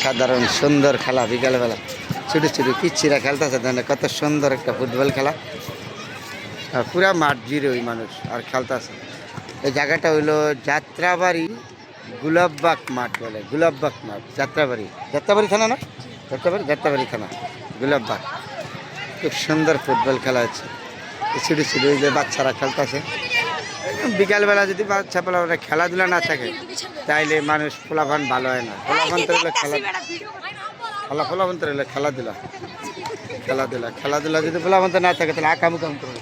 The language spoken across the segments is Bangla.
সাধারণ সুন্দর খেলা বিকালবেলা ছোটো ছোটো পিচ্ছিরা খেলতেছে দেখেন কত সুন্দর একটা ফুটবল খেলা। পুরা মাঠ জুড়ে ওই মানুষ আর খেলতেছে। এই জায়গাটা হইলো যাত্রাবাড়ি গুলাববাগ মাঠ বলে, গুলাববাগ মাঠ যাত্রাবাড়ি, যাত্রাবাড়ি থানা না, যাত্রাবাড়ি থানা গুলাববাগ। খুব সুন্দর ফুটবল খেলা হচ্ছে। ছোটো ছোটো ওই যে বাচ্চারা খেলতেছে। বিকালবেলা যদি বাচ্চা পোলাপান খেলাধুলা না থাকে তাইলে মানুষ পোলাপান ভালো হয় না। পোলাপান তো হলো পোলাপান তো হলো খেলাধুলা, খেলাধুলা যদি পোলাপান না থাকে তাহলে আকাম করবে।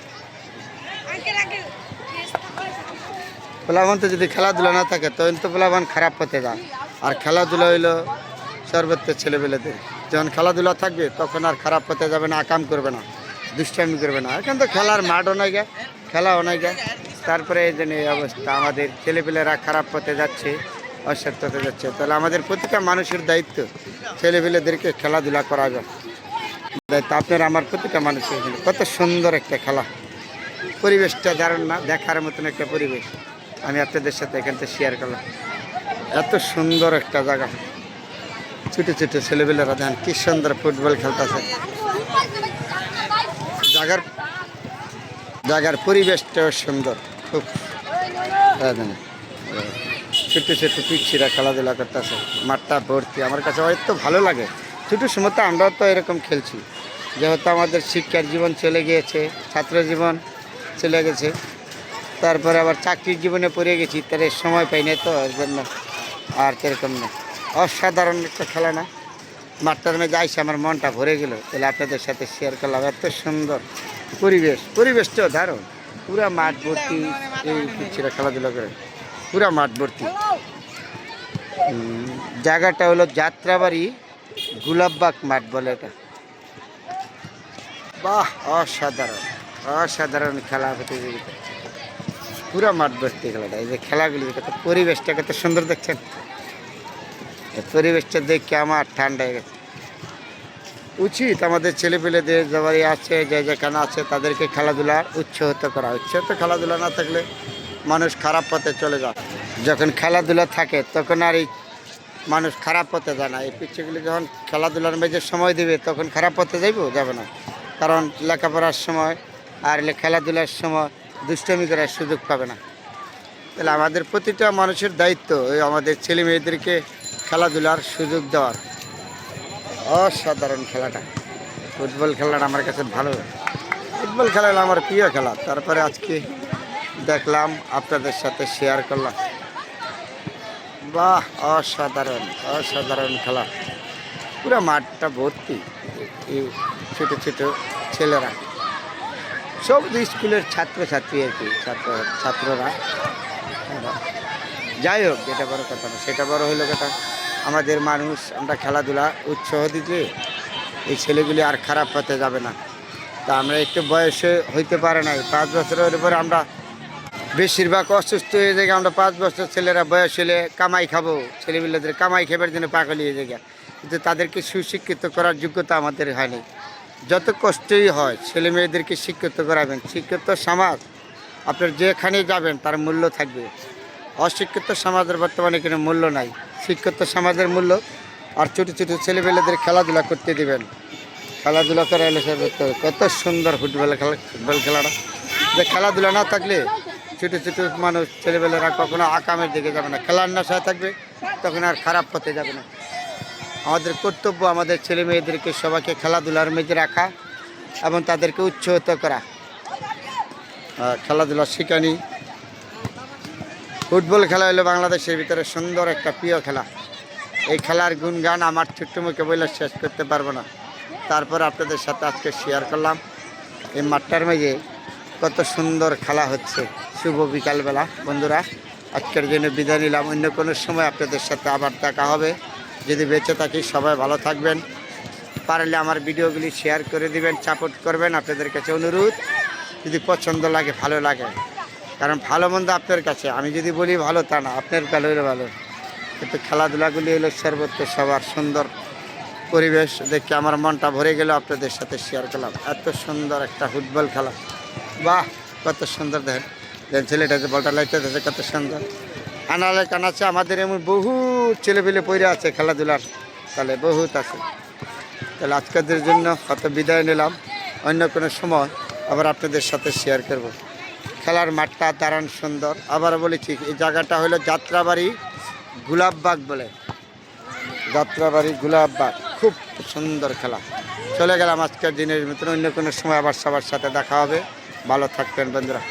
পোলাপান তো যদি খেলাধুলা না থাকে তখন তো পোলাপান খারাপ পথে যায়। আর খেলাধুলা হইলো সর্বত্র ছেলেবেলেদের, যখন খেলাধুলা থাকবে তখন আর খারাপ পথে যাবে না, আকাম করবে না, দুষ্টামি করবে না। এখন তো খেলার মাঠও নাই গে, খেলাও নাই গে। তারপরে এই জন্য এই অবস্থা, আমাদের ছেলেপেলেরা খারাপ পথে যাচ্ছে, অসৎ পথে যাচ্ছে। তাহলে আমাদের প্রতিটা মানুষের দায়িত্ব ছেলেপেলেদেরকে খেলাধুলা করাবে দায়িত্ব আপনার আমার প্রতিটা মানুষের। কত সুন্দর একটা খেলা, পরিবেশটা দারুণ না, দেখার মতন একটা পরিবেশ। আমি আপনাদের সাথে এখান থেকে শেয়ার করলাম। এত সুন্দর একটা জায়গা, ছোটো ছোটো ছেলেপেলেরা দেখেন কি সুন্দর ফুটবল খেলতেছে। জায়গার পরিবেশটাও সুন্দর খুব। ছোটো ছোটো পিচ্ছিরা খেলাধুলা করতেছে, মাঠটা ভর্তি। আমার কাছে হয়তো ভালো লাগে। ছোটো সময় তো আমরাও তো এরকম খেলছি, যেহেতু আমাদের শিক্ষার জীবন চলে গিয়েছে, ছাত্র জীবন চলে গেছে, তারপরে আবার চাকরির জীবনে পড়ে গেছি, তার সময় পাই না তো, এর জন্য আর সেরকম না। অসাধারণ একটা খেলা না, মাঠটার মধ্যে আইসে আমার মনটা ভরে গেল। তাহলে আপনাদের সাথে শেয়ার করলাম। এত সুন্দর পরিবেশটাও দারুণ, পুরা মাঠ ভর্তি। এই পিচ্ছিরা খেলাধুলা করে পুরা মাঠ ভর্তি। জায়গাটা হলো যাত্রাবাড়ি গুলাববাগ মাঠ বলে এটা। বাহ, অসাধারণ খেলা প্রতিযোগিতা, পুরা মাঠ ভর্তি খেলাটা। এই যে খেলাগুলি, কত পরিবেশটা কত সুন্দর দেখছেন। পরিবেশটা দেখে আমার ঠান্ডা হয়ে গেছে। উচিত আমাদের ছেলেপেলেদের যাবারই আছে, যে যেখানে আছে, তাদেরকে খেলাধুলা উৎসাহিত করা। উৎসাহিত খেলাধুলা না থাকলে মানুষ খারাপ পথে চলে যায়। যখন খেলাধুলা থাকে তখন আর এই মানুষ খারাপ পথে যায় না। এই পিচ্ছিগুলি যখন খেলাধুলার মেঝে সময় দেবে তখন খারাপ পথে যাবে না। কারণ লেখাপড়ার সময় আর খেলাধুলার সময় দুষ্টামি করার সুযোগ পাবে না। তাহলে আমাদের প্রতিটা মানুষের দায়িত্ব ওই আমাদের ছেলে মেয়েদেরকে খেলাধুলার সুযোগ দেওয়ার। অসাধারণ খেলাটা, ফুটবল খেলাটা আমার কাছে ভালো। ফুটবল খেলা হলো আমার প্রিয় খেলা। তারপরে আজকে দেখলাম, আপনাদের সাথে শেয়ার করলাম। বাহ, অসাধারণ খেলা, পুরো মাঠটা ভর্তি। এই ছোটো ছোটো ছেলেরা সব স্কুলের ছাত্রছাত্রী আর কি, ছাত্ররা। যাই হোক, এটা বড় কথা না, সেটা বড় হইলো কথা। আমাদের মানুষ, আমরা খেলাধুলা উৎসাহ দিলে এই ছেলেগুলি আর খারাপ পথে যাবে না। তা আমরা একটু বয়সে হইতে পারে নাই, 5 বছরের উপরে আমরা বেশিরভাগ অসুস্থ হয়ে যাই। আমরা 5 বছর ছেলেরা বয়স হলে কামাই খাবো, ছেলেমেয়েদের কামাই খাবার জন্য পাগল হয়ে যায়। কিন্তু তাদেরকে সুশিক্ষিত করার যোগ্যতা আমাদের হয়নি। যত কষ্টই হয় ছেলে মেয়েদেরকে শিক্ষিত করাবেন। শিক্ষিত সমাজ, আপনার যেখানে যাবেন তার মূল্য থাকবে। অশিক্ষিত সমাজের বর্তমানে কোনো মূল্য নাই, শিক্ষিত সমাজের মূল্য। আর ছোটো ছোটো ছেলেমেয়েদের খেলাধুলা করতে দেবেন। খেলাধুলা করা এলে কত সুন্দর ফুটবল খেলাটা। যে খেলাধুলা না থাকলে ছোটো ছোটো মানুষ, ছেলেবেলেরা কখনো আকামের দিকে যাবে না, খেলার নেশায় থাকবে, তখন আর খারাপ পথে যাবে না। আমাদের কর্তব্য আমাদের ছেলে মেয়েদেরকে সবাইকে খেলাধুলার মেঝে রাখা এবং তাদেরকে উৎসাহিত করা, খেলাধুলা শেখানি। ফুটবল খেলা হলো বাংলাদেশের ভিতরে সুন্দর একটা প্রিয় খেলা। এই খেলার গুণগান আমার ছোট্ট মুখে বলে শেষ করতে পারবো না। তারপর আপনাদের সাথে আজকে শেয়ার করলাম এই মাঠটার মেঝে কত সুন্দর খেলা হচ্ছে। শুভ বিকালবেলা বন্ধুরা, আজকের জন্য বিদায় নিলাম। অন্য কোনো সময় আপনাদের সাথে আবার দেখা হবে, যদি বেঁচে থাকি। সবাই ভালো থাকবেন, পারলে আমার ভিডিওগুলি শেয়ার করে দিবেন, সাপোর্ট করবেন। আপনাদের কাছে অনুরোধ, যদি পছন্দ লাগে, ভালো লাগে, কারণ ভালো মন্দ আপনার কাছে। আমি যদি বলি ভালো, তা না, আপনার ভালো হলে ভালো। কিন্তু খেলাধুলাগুলি হলো সর্বত্র সবার সুন্দর পরিবেশ দেখে আমার মনটা ভরে গেল। আপনাদের সাথে শেয়ার করলাম। এত সুন্দর একটা ফুটবল খেলা, বাহ, কত সুন্দর। দেখেন ছেলেটা যে বলটা লাইতে দিয়েছে, কত সুন্দর। আনালে কানাচ্ছে আমাদের এমন বহু ছেলেপেলে পড়ে আছে খেলাধুলার তাহলে বহুত আছে। তাহলে আজকের জন্য কত বিদায় নিলাম, অন্য কোনো সময় আবার আপনাদের সাথে শেয়ার করব। খেলার মাঠটা দারুণ সুন্দর। আবার বলেছি এই জায়গাটা হলো যাত্রাবাড়ি গোলাপবাগ বলে, যাত্রাবাড়ি গোলাপবাগ, খুব সুন্দর খেলা। চলে গেলাম আজকের দিনের মতন, অন্য কোনো সময় আবার সবার সাথে দেখা হবে। ভালো থাকবেন বন্ধুরা।